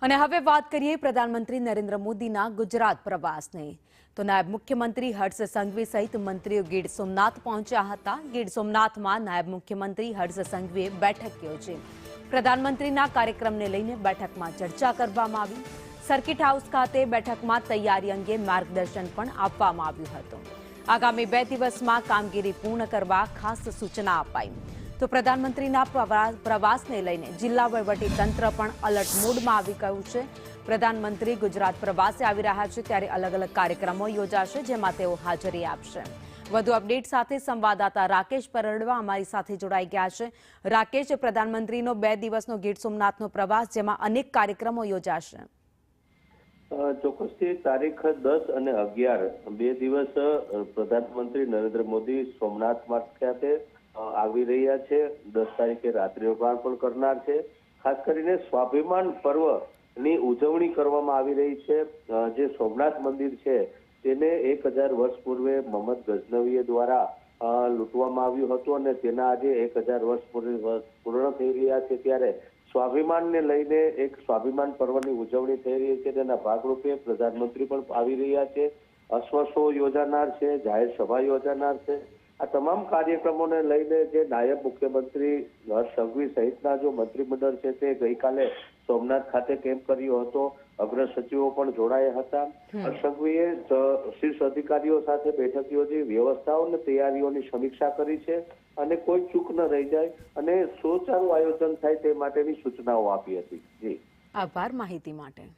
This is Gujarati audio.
અને હવે વાત કરીએ પ્રધાનમંત્રી નરેન્દ્ર મોદીના ગુજરાત પ્રવાસની તો નાયબ મુખ્યમંત્રી હર્ષ સંઘવી સહિત મંત્રીઓ ગીર સોમનાથ પહોંચ્યા હતા। ગીર સોમનાથમાં નાયબ મુખ્યમંત્રી હર્ષ સંઘવીએ બેઠક યોજી। પ્રધાનમંત્રીના કાર્યક્રમને લઈને બેઠકમાં ચર્ચા કરવામાં આવી। સર્કિટ હાઉસ ખાતે બેઠકમાં તૈયારી અંગે માર્ગદર્શન પણ આપવામાં આવ્યું હતું। આગામી 2 દિવસમાં કામગીરી પૂર્ણ કરવા ખાસ સૂચના અપાઈ। તો પ્રધાનમંત્રીના પ્રવાસને લઈને જિલ્લા વહીવટી તંત્ર પણ અલર્ટ મોડમાં આવી ગયું છે। પ્રધાનમંત્રી ગુજરાત પ્રવાસે આવી રહ્યા છે ત્યારે અલગ અલગ કાર્યક્રમો યોજાશે જેમાં તેઓ હાજરી આપશે। વધુ અપડેટ સાથે સંવાદદાતા રાકેશ પરડવા અમારી સાથે જોડાઈ ગયા છે। રાકેશ, પ્રધાનમંત્રીનો 2 દિવસનો ગીર સોમનાથનો પ્રવાસ જેમાં અનેક કાર્યક્રમો યોજાશે। ચોક્કસથી તારીખ 10 અને 11 2 દિવસ પ્રધાનમંત્રી નરેન્દ્ર મોદી સોમનાથ ખાતે આવી રહ્યા છે। 10 તારીખે રાત્રિ રોકાણ પણ કરનાર છે। ખાસ કરીને સ્વાભિમાન પર્વની ઉજવણી કરવામાં આવી રહી છે। જે સોમનાથ મંદિર છે તેને 1000 વર્ષ પૂર્વે મોહમ્મદ ગઝનવીએ દ્વારા લૂંટવામાં આવ્યું હતું અને તેના આજે 1000 વર્ષ પૂર્ણ થઈ રહ્યા છે ત્યારે સ્વાભિમાનને લઈને એક સ્વાભિમાન પર્વની ઉજવણી થઈ રહી છે। તેના ભાગરૂપે પ્રધાનમંત્રી પણ આવી રહ્યા છે। અશ્વ શો યોજાનાર છે, જાહેર સભા યોજાનાર છે। આ તમામ કાર્યક્રમોને લઈને જે નાયબ મુખ્યમંત્રી હર્ષ સંઘવી સહિતના જો મંત્રીમંડળ છે તે ગઈકાલે સોમનાથ ખાતે કેમ્પ કર્યો હતો। અગ્ર સચિવો પણ જોડાયા હતા। હર્ષ સંઘવીએ શીર્ષ અધિકારીઓ સાથે બેઠક યોજી વ્યવસ્થાઓ અને તૈયારીઓની સમીક્ષા કરી છે અને કોઈ ચૂક ન રહી જાય અને સુચારું આયોજન થાય તે માટેની સૂચનાઓ આપી હતી। જી, આભાર માહિતી માટે।